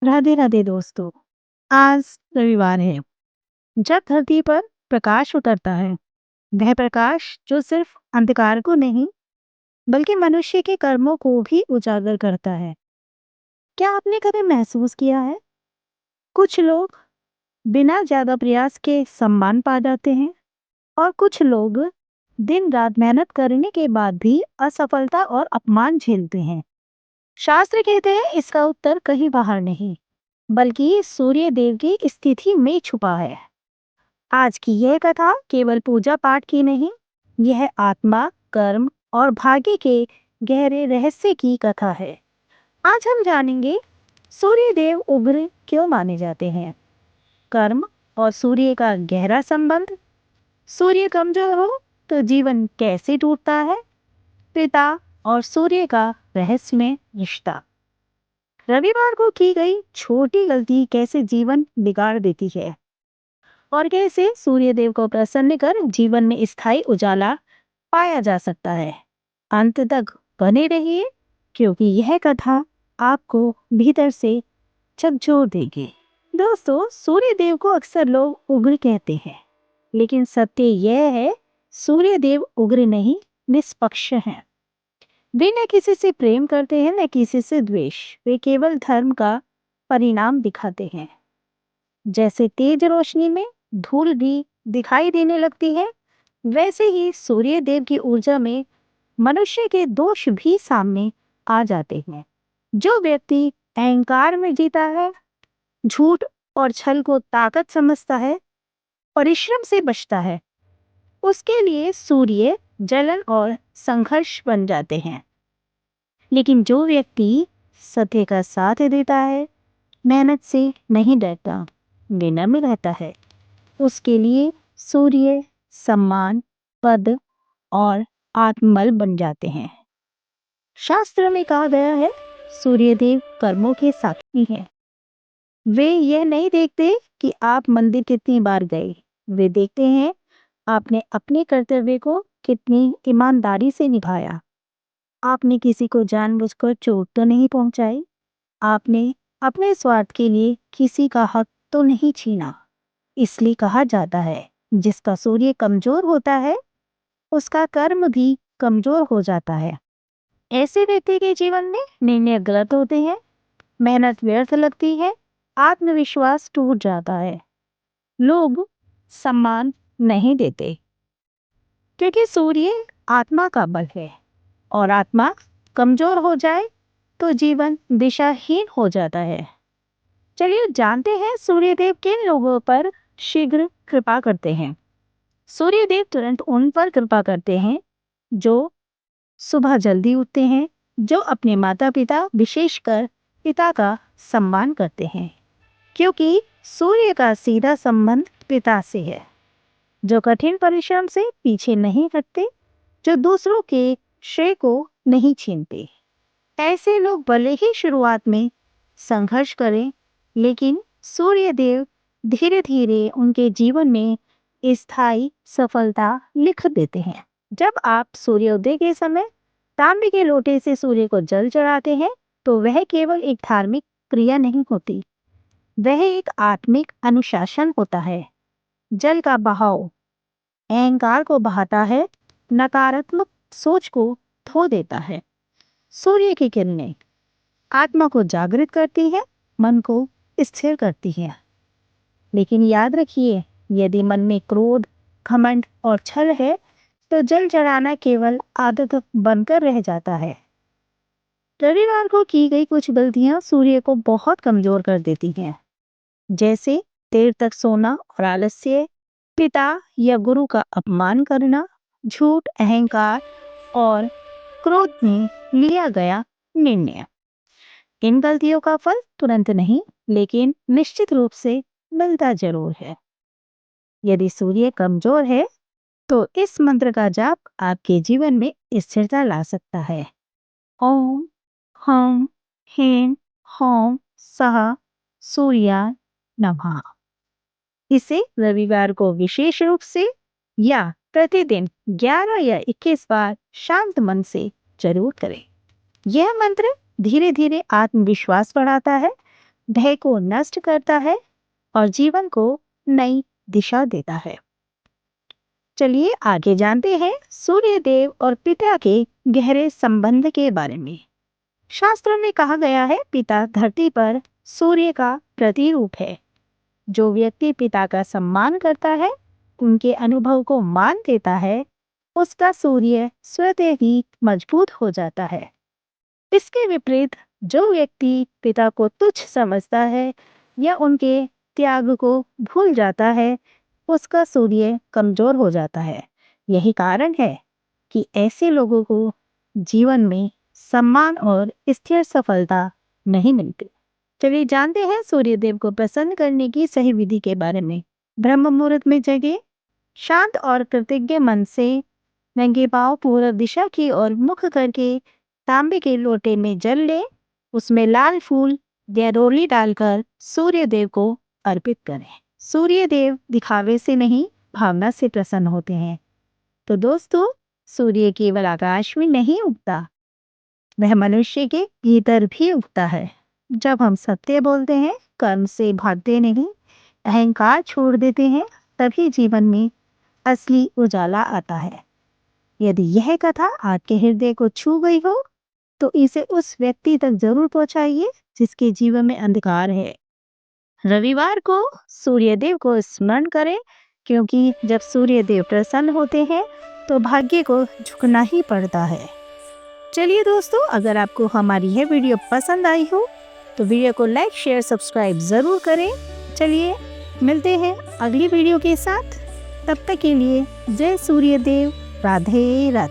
राधे राधे दोस्तों। आज रविवार है। जब धरती पर प्रकाश उतरता है, वह प्रकाश जो सिर्फ अंधकार को नहीं बल्कि मनुष्य के कर्मों को भी उजागर करता है। क्या आपने कभी महसूस किया है, कुछ लोग बिना ज्यादा प्रयास के सम्मान पा जाते हैं और कुछ लोग दिन रात मेहनत करने के बाद भी असफलता और अपमान झेलते हैं। शास्त्र कहते हैं इसका उत्तर कहीं बाहर नहीं बल्कि सूर्य देव की स्थिति में छुपा है। आज की यह कथा केवल पूजा पाठ की नहीं, यह आत्मा, कर्म और भाग्य के गहरे रहस्य की कथा है। आज हम जानेंगे सूर्य देव उग्र क्यों माने जाते हैं, कर्म और सूर्य का गहरा संबंध, सूर्य कमजोर हो तो जीवन कैसे टूटता है, पिता और सूर्य का रहस्यमय रिश्ता, रविवार को की गई छोटी गलती कैसे जीवन बिगाड़ देती है और कैसे सूर्यदेव को प्रसन्न कर जीवन में स्थायी उजाला पाया जा सकता है। अंत तक बने रहिए क्योंकि यह कथा आपको भीतर से झकझोर देगी। दोस्तों, सूर्यदेव को अक्सर लोग उग्र कहते हैं, लेकिन सत्य यह है सूर्यदेव उग्र नहीं, निष्पक्ष हैं। वे न किसी से प्रेम करते हैं न किसी से द्वेष, वे केवल धर्म का परिणाम दिखाते हैं। जैसे तेज रोशनी में धूल भी दिखाई देने लगती है, वैसे ही सूर्य देव की ऊर्जा में मनुष्य के दोष भी सामने आ जाते हैं। जो व्यक्ति अहंकार में जीता है, झूठ और छल को ताकत समझता है, परिश्रम से बचता है, उसके लिए सूर्य जलन और संघर्ष बन जाते हैं। लेकिन जो व्यक्ति सत्य का साथ देता है, मेहनत से नहीं डरता, विनम्र रहता है, उसके लिए सूर्य सम्मान, पद और आत्मबल बन जाते हैं। शास्त्र में कहा गया है, सूर्यदेव कर्मों के साक्षी हैं। वे यह नहीं देखते कि आप मंदिर कितनी बार गए, वे देखते हैं आपने अपने कर्तव्य को कितनी ईमानदारी से निभाया। आपने किसी को जानबूझकर चोट तो नहीं पहुंचाई, आपने अपने स्वार्थ के लिए किसी का हक तो नहीं छीना। इसलिए कहा जाता है, जिसका सूर्य कमजोर होता है उसका कर्म भी कमजोर हो जाता है। ऐसे व्यक्ति के जीवन में निर्णय गलत होते हैं, मेहनत व्यर्थ लगती है, आत्मविश्वास टूट जाता है, लोग सम्मान नहीं देते, क्योंकि सूर्य आत्मा का बल है और आत्मा कमजोर हो जाए तो जीवन दिशाहीन हो जाता है। चलिए जानते हैं सूर्यदेव किन लोगों पर शीघ्र कृपा करते हैं। सूर्यदेव तुरंत उन पर कृपा करते हैं जो सुबह जल्दी उठते हैं, जो अपने माता पिता विशेषकर पिता का सम्मान करते हैं, क्योंकि सूर्य का सीधा संबंध पिता से है। जो कठिन परिश्रम से पीछे नहीं हटते, जो दूसरों के श्रेय को नहीं छीनते। ऐसे लोग भले ही शुरुआत में संघर्ष करें, लेकिन सूर्यदेव धीरे धीरे उनके जीवन में स्थायी सफलता लिख देते हैं। जब आप सूर्योदय के समय तांबे के लोटे से सूर्य को जल चढ़ाते हैं, तो वह केवल एक धार्मिक क्रिया नहीं होती, वह एक आत्मिक अनुशासन होता है। जल का बहाव अहंकार को बहाता है, नकारात्मक सोच को धो देता है। सूर्य की किरणें आत्मा को जागृत करती है, मन को स्थिर करती है। लेकिन याद रखिए, यदि मन में क्रोध, घमंड और छल है, तो जल चढ़ाना केवल आदत बनकर रह जाता है। रविवार को की गई कुछ गलतियां सूर्य को बहुत कमजोर कर देती हैं, जैसे देर तक सोना और आलस्य, पिता या गुरु का अपमान करना, झूठ, अहंकार और क्रोध में लिया गया निर्णय। इन गलतियों का फल तुरंत नहीं, लेकिन निश्चित रूप से मिलता जरूर है। यदि सूर्य कमजोर है, तो इस मंत्र का जाप आपके जीवन में स्थिरता ला सकता है। ओम हम ह्रीं हौं सः सूर्याय नमः। इसे रविवार को विशेष रूप से या प्रतिदिन 11 या 21 बार शांत मन से जरूर करें। यह मंत्र धीरे धीरे आत्मविश्वास बढ़ाता है, भय को नष्ट करता है और जीवन को नई दिशा देता है। चलिए आगे जानते हैं सूर्य देव और पिता के गहरे संबंध के बारे में। शास्त्रों में कहा गया है, पिता धरती पर सूर्य का प्रतिरूप है। जो व्यक्ति पिता का सम्मान करता है, उनके अनुभव को मान देता है, उसका सूर्य स्वतः ही मजबूत हो जाता है। इसके विपरीत जो व्यक्ति पिता को तुच्छ समझता है या उनके त्याग को भूल जाता है, उसका सूर्य कमजोर हो जाता है। यही कारण है कि ऐसे लोगों को जीवन में सम्मान और स्थिर सफलता नहीं मिलती। चलिए जानते हैं सूर्यदेव को प्रसन्न करने की सही विधि के बारे में। ब्रह्म मुहूर्त में जगे, शांत और कृतज्ञ मन से नंगे पांव पूर्व दिशा की ओर मुख करके तांबे के लोटे में जल ले, उसमें लाल फूल या रोली डालकर सूर्यदेव को अर्पित करें। सूर्यदेव दिखावे से नहीं, भावना से प्रसन्न होते हैं। तो दोस्तों, सूर्य केवल आकाश में नहीं उगता, वह मनुष्य के भीतर भी उगता है। जब हम सत्य बोलते हैं, कर्म से भागते नहीं, अहंकार छोड़ देते हैं, तभी जीवन में असली उजाला आता है। यदि यह कथा आपके हृदय को छू गई हो, तो इसे उस व्यक्ति तक जरूर पहुंचाइए जिसके जीवन में अंधकार है। रविवार को सूर्यदेव को स्मरण करें, क्योंकि जब सूर्यदेव प्रसन्न होते हैं तो भाग्य को झुकना ही पड़ता है। चलिए दोस्तों, अगर आपको हमारी यह वीडियो पसंद आई हो तो वीडियो को लाइक, शेयर, सब्सक्राइब जरूर करें। चलिए मिलते हैं अगली वीडियो के साथ। तब तक के लिए जय सूर्यदेव, राधे राधे।